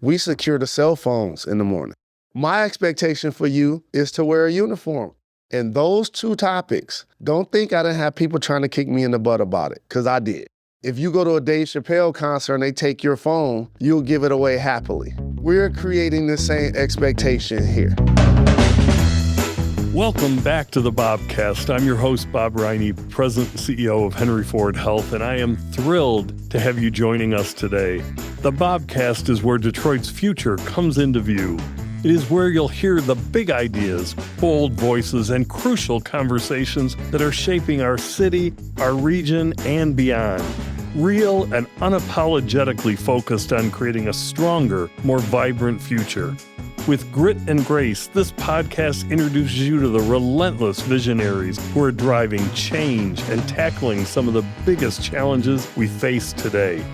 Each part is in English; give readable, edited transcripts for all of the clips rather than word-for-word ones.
We secure the cell phones in the morning. My expectation for you is to wear a uniform. And those two topics, don't think I didn't have people trying to kick me in the butt about it, because I did. If you go to a Dave Chappelle concert and they take your phone, you'll give it away happily. We're creating the same expectation here. Welcome back to the BOBcast. I'm your host, Bob Riney, President and CEO of Henry Ford Health, and I am thrilled to have you joining us today. The BOBcast is where Detroit's future comes into view. It is where you'll hear the big ideas, bold voices, and crucial conversations that are shaping our city, our region, and beyond. Real and unapologetically focused on creating a stronger, more vibrant future. With grit and grace, this podcast introduces you to the relentless visionaries who are driving change and tackling some of the biggest challenges we face today.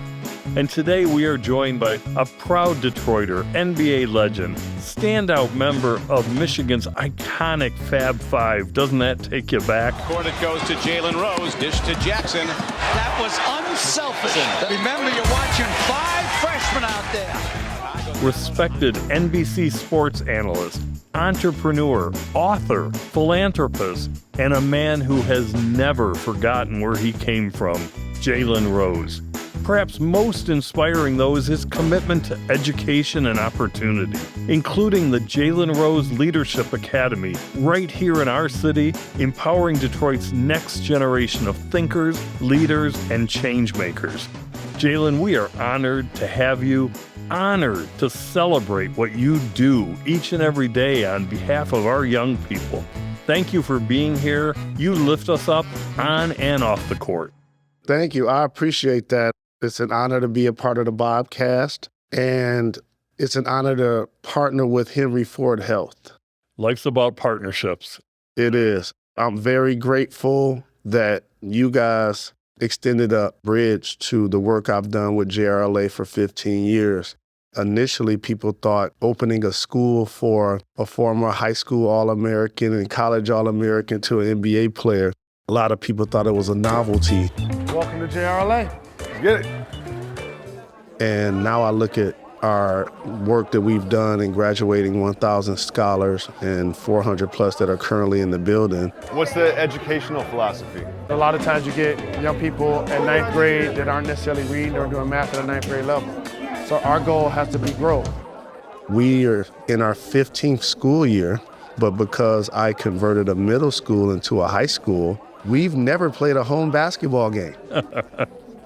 And today we are joined by a proud Detroiter, NBA legend, standout member of Michigan's iconic Fab Five. Doesn't that take you back? Court it goes to Jalen Rose, dish to Jackson. That was unselfish. Remember, you're watching 5 freshmen out there. Respected NBC sports analyst, entrepreneur, author, philanthropist, and a man who has never forgotten where he came from, Jalen Rose. Perhaps most inspiring, though, is his commitment to education and opportunity, including the Jalen Rose Leadership Academy, right here in our city, empowering Detroit's next generation of thinkers, leaders, and change makers. Jalen, we are honored to have you, honored to celebrate what you do each and every day on behalf of our young people. Thank you for being here. You lift us up on and off the court. Thank you. I appreciate that. It's an honor to be a part of the BOBcast, and it's an honor to partner with Henry Ford Health. Life's about partnerships. It is. I'm very grateful that you guys extended a bridge to the work I've done with JRLA for 15 years. Initially, people thought opening a school for a former high school All-American and college All-American to an NBA player, a lot of people thought it was a novelty. Welcome to JRLA. Let's get it. And now I look at our work that we've done in graduating 1,000 scholars and 400 plus that are currently in the building. What's the educational philosophy? A lot of times you get young people at 9th grade that aren't necessarily reading or doing math at a 9th grade level. So our goal has to be growth. We are in our 15th school year, but because I converted a middle school into a high school, we've never played a home basketball game.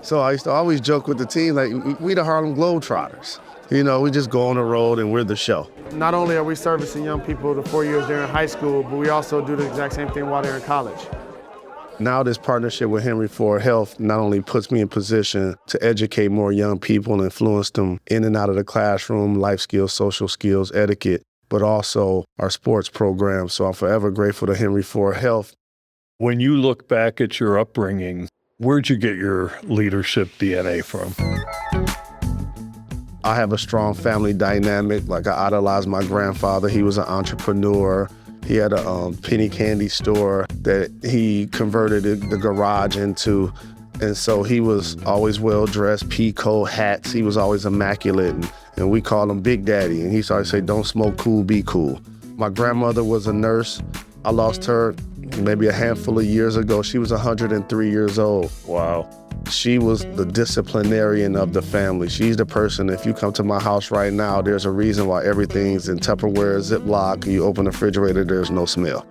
So I used to always joke with the team, like, we the Harlem Globetrotters. You know, we just go on the road and we're the show. Not only are we servicing young people the 4 years they're in high school, but we also do the exact same thing while they're in college. Now this partnership with Henry Ford Health not only puts me in position to educate more young people and influence them in and out of the classroom, life skills, social skills, etiquette, but also our sports program. So I'm forever grateful to Henry Ford Health. When you look back at your upbringing, where'd you get your leadership DNA from? I have a strong family dynamic. Like, I idolized my grandfather. He was an entrepreneur. He had a penny candy store that he converted the garage into. And so he was always well-dressed, peacoat, hats. He was always immaculate. And we called him Big Daddy. And he started to say, don't smoke cool, be cool. My grandmother was a nurse. I lost her maybe a handful of years ago. She was 103 years old. Wow. She was the disciplinarian of the family. She's the person, if you come to my house right now, there's a reason why everything's in Tupperware, Ziploc. You open the refrigerator, there's no smell.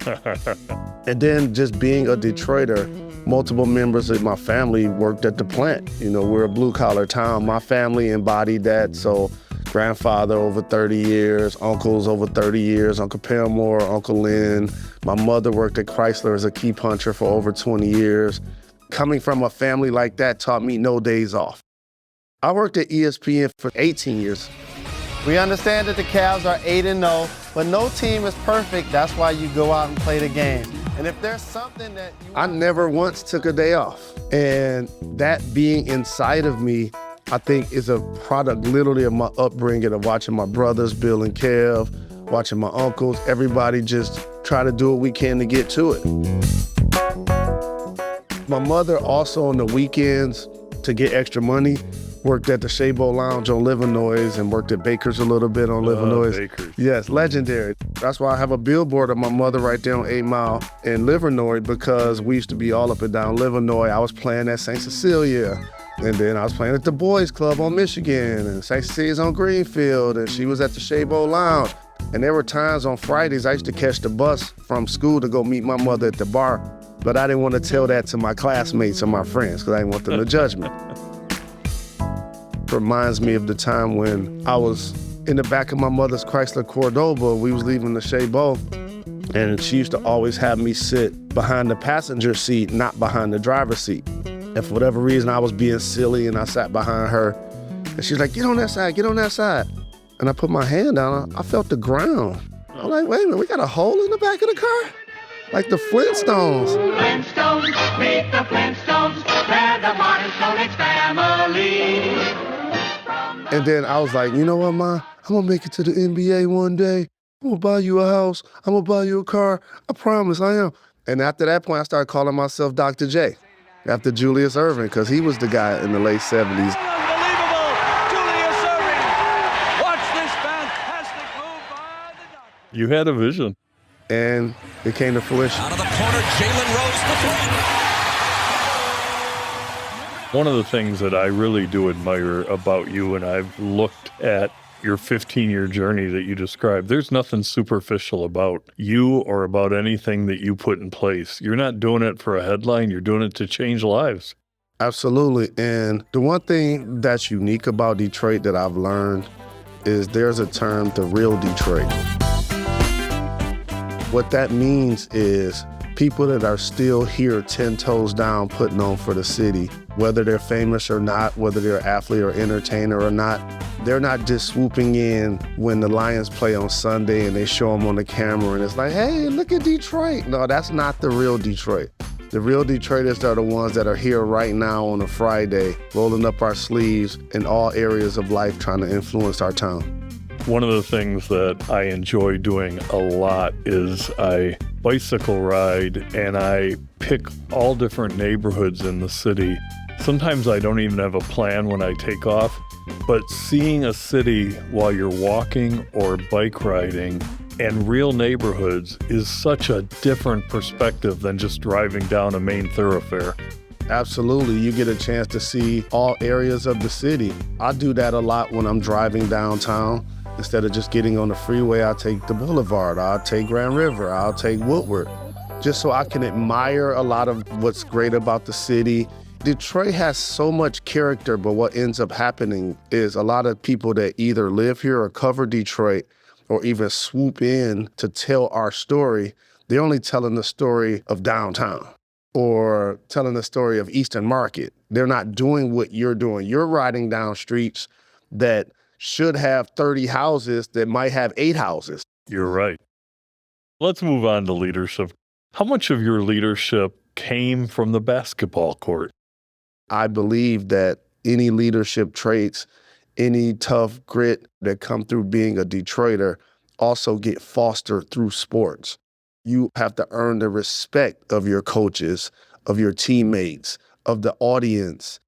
And then just being a Detroiter, multiple members of my family worked at the plant. You know, we're a blue-collar town. My family embodied that, so grandfather over 30 years, uncles over 30 years, Uncle Paramore, Uncle Lynn. My mother worked at Chrysler as a key puncher for over 20 years. Coming from a family like that taught me no days off. I worked at ESPN for 18 years. We understand that the Cavs are 8-0, but no team is perfect. That's why you go out and play the game. And if there's something that I never once took a day off. And that being inside of me, I think, is a product literally of my upbringing, of watching my brothers, Bill and Kev, watching my uncles, everybody just try to do what we can to get to it. My mother also on the weekends, to get extra money, Worked at the Shabo Lounge on Livernois and worked at Baker's a little bit on Livernois. Baker's. Yes, legendary. That's why I have a billboard of my mother right there on 8 Mile in Livernois, because we used to be all up and down Livernois. I was playing at St. Cecilia, and then I was playing at the Boys Club on Michigan, and St. Cecilia's on Greenfield, and she was at the Shabo Lounge. And there were times on Fridays I used to catch the bus from school to go meet my mother at the bar, but I didn't want to tell that to my classmates or my friends because I didn't want them to judge me. Reminds me of the time when I was in the back of my mother's Chrysler Cordoba. We was leaving the Shabo, and she used to always have me sit behind the passenger seat, not behind the driver's seat. And for whatever reason, I was being silly, and I sat behind her. And she's like, get on that side, get on that side. And I put my hand down, I felt the ground. I'm like, wait a minute, we got a hole in the back of the car? Like the Flintstones. Flintstones, meet the Flintstones, they're the modern Stone Age family. And then I was like, you know what, Ma? I'm gonna make it to the NBA one day. I'm gonna buy you a house. I'm gonna buy you a car. I promise, I am. And after that point, I started calling myself Dr. J, after Julius Erving, because he was the guy in the late 70s. Unbelievable! Julius Erving! Watch this fantastic move by the doctor. You had a vision. And it came to fruition. Out of the corner, Jalen Rose the three. One of the things that I really do admire about you, and I've looked at your 15-year journey that you described, there's nothing superficial about you or about anything that you put in place. You're not doing it for a headline. You're doing it to change lives. Absolutely. And the one thing that's unique about Detroit that I've learned is there's a term, the real Detroit. What that means is people that are still here 10 toes down putting on for the city, whether they're famous or not, whether they're an athlete or entertainer or not, they're not just swooping in when the Lions play on Sunday and they show them on the camera and it's like, hey, look at Detroit. No, that's not the real Detroit. The real Detroiters are the ones that are here right now on a Friday, rolling up our sleeves in all areas of life, trying to influence our town. One of the things that I enjoy doing a lot is I bicycle ride and I pick all different neighborhoods in the city. Sometimes I don't even have a plan when I take off, but seeing a city while you're walking or bike riding and real neighborhoods is such a different perspective than just driving down a main thoroughfare. Absolutely. You get a chance to see all areas of the city. I do that a lot when I'm driving downtown. Instead of just getting on the freeway, I'll take the boulevard, I'll take Grand River, I'll take Woodward, just so I can admire a lot of what's great about the city. Detroit has so much character, but what ends up happening is a lot of people that either live here or cover Detroit or even swoop in to tell our story, they're only telling the story of downtown or telling the story of Eastern Market. They're not doing what you're doing. You're riding down streets that should have 30 houses that might have 8 houses. You're right. Let's move on to leadership. How much of your leadership came from the basketball court? I believe that any leadership traits, any tough grit that come through being a Detroiter also get fostered through sports. You have to earn the respect of your coaches, of your teammates, of the audience.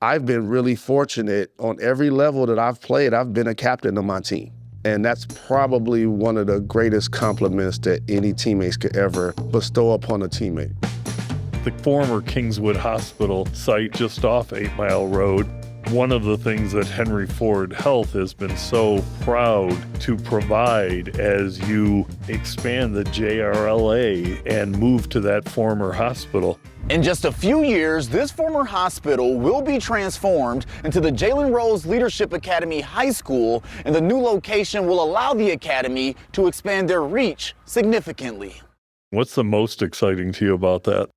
I've been really fortunate on every level that I've played. I've been a captain of my team. And that's probably one of the greatest compliments that any teammates could ever bestow upon a teammate. The former Kingswood Hospital site just off 8 Mile Road, one of the things that Henry Ford Health has been so proud to provide as you expand the JRLA and move to that former hospital. In just a few years, this former hospital will be transformed into the Jalen Rose Leadership Academy High School, and the new location will allow the academy to expand their reach significantly. What's the most exciting to you about that?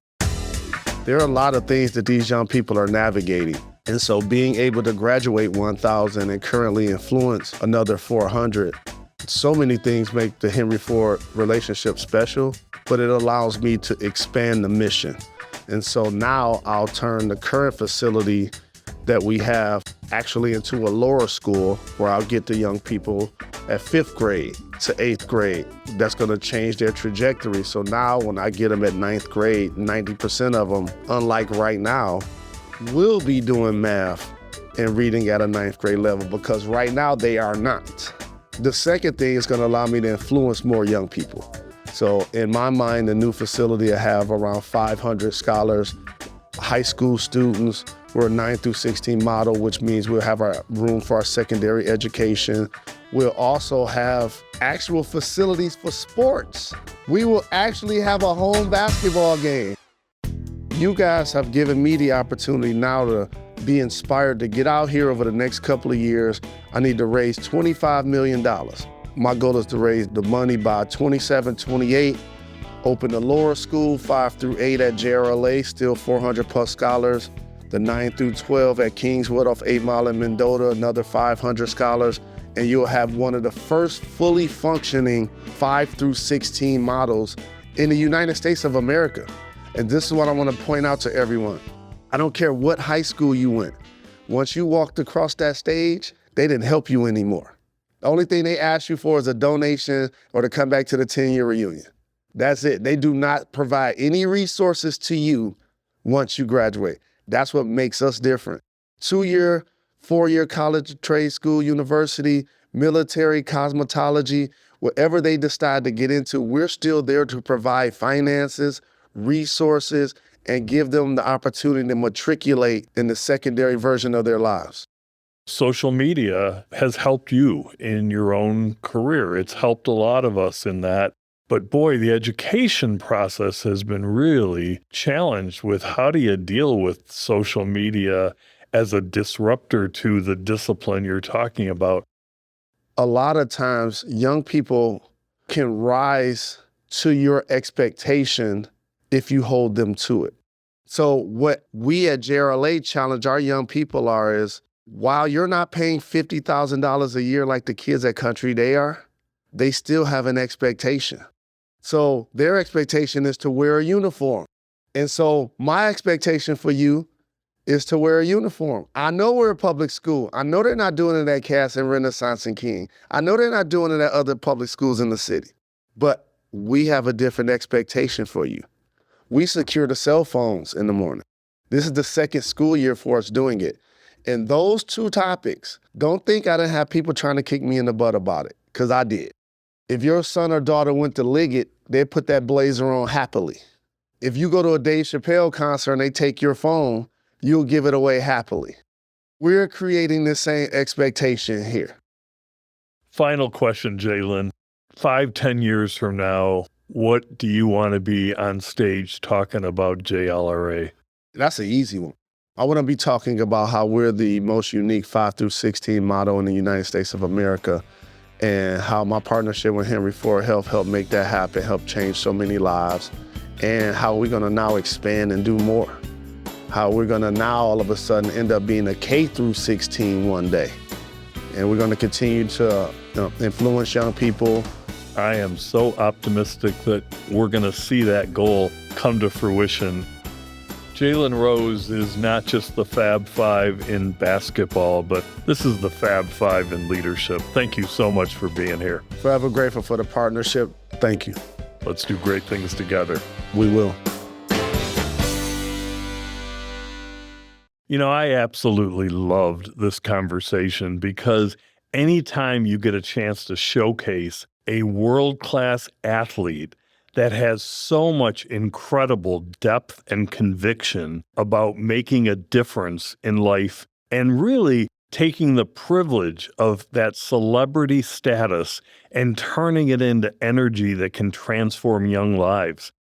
There are a lot of things that these young people are navigating. And so being able to graduate 1,000 and currently influence another 400, so many things make the Henry Ford relationship special, but it allows me to expand the mission. And so now I'll turn the current facility that we have actually into a lower school where I'll get the young people at 5th grade to 8th grade. That's gonna change their trajectory. So now when I get them at 9th grade, 90% of them, unlike right now, will be doing math and reading at a 9th grade level, because right now they are not. The second thing is going to allow me to influence more young people. So in my mind, the new facility will have around 500 scholars, high school students. We're a 9 through 16 model, which means we'll have our room for our secondary education. We'll also have actual facilities for sports. We will actually have a home basketball game. You guys have given me the opportunity now to be inspired to get out here over the next couple of years. I need to raise $25 million. My goal is to raise the money by 27, 28, open the lower school, 5 through 8 at JRLA, still 400 plus scholars. The 9 through 12 at Kingswood off 8 Mile in Mendota, another 500 scholars. And you'll have one of the first fully functioning 5 through 16 models in the United States of America. And this is what I want to point out to everyone. I don't care what high school you went. Once you walked across that stage, they didn't help you anymore. The only thing they ask you for is a donation or to come back to the 10-year reunion. That's it. They do not provide any resources to you once you graduate. That's what makes us different. 2-year, 4-year college, trade school, university, military, cosmetology, whatever they decide to get into, we're still there to provide finances, resources, and give them the opportunity to matriculate in the secondary version of their lives. Social media has helped you in your own career. It's helped a lot of us in that. But boy, the education process has been really challenged with how do you deal with social media as a disruptor to the discipline you're talking about? A lot of times, young people can rise to your expectation if you hold them to it. So what we at JRLA challenge our young people is, while you're not paying $50,000 a year like the kids at Country Day are, they still have an expectation. So their expectation is to wear a uniform. And so my expectation for you is to wear a uniform. I know we're a public school. I know they're not doing it at Cass and Renaissance and King. I know they're not doing it at other public schools in the city. But we have a different expectation for you. We secure the cell phones in the morning. This is the second school year for us doing it. And those two topics, don't think I didn't have people trying to kick me in the butt about it, because I did. If your son or daughter went to Liggett, they put that blazer on happily. If you go to a Dave Chappelle concert and they take your phone, you'll give it away happily. We're creating the same expectation here. Final question, Jalen. 5-10 years from now, what do you want to be on stage talking about JRLA? That's an easy one. I want to be talking about how we're the most unique 5 through 16 model in the United States of America, and how my partnership with Henry Ford Health helped make that happen, helped change so many lives, and how we're going to now expand and do more. How we're going to now all of a sudden end up being a K through 16 one day. And we're going to continue to influence young people. I am so optimistic that we're going to see that goal come to fruition. Jalen Rose is not just the Fab Five in basketball, but this is the Fab Five in leadership. Thank you so much for being here. Forever grateful for the partnership. Thank you. Let's do great things together. We will. You know, I absolutely loved this conversation because anytime you get a chance to showcase a world-class athlete that has so much incredible depth and conviction about making a difference in life and really taking the privilege of that celebrity status and turning it into energy that can transform young lives.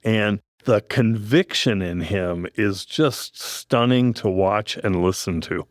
And the conviction in him is just stunning to watch and listen to.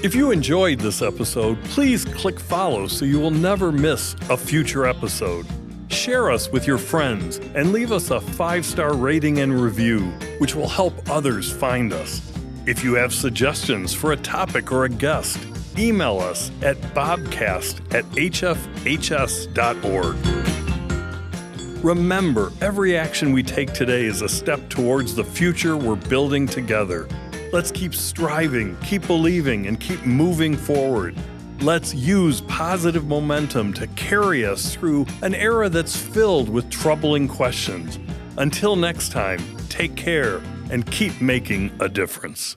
If you enjoyed this episode, please click follow so you will never miss a future episode. Share us with your friends and leave us a 5-star rating and review, which will help others find us. If you have suggestions for a topic or a guest, email us at bobcast@hfhs.org. Remember, every action we take today is a step towards the future we're building together. Let's keep striving, keep believing, and keep moving forward. Let's use positive momentum to carry us through an era that's filled with troubling questions. Until next time, take care and keep making a difference.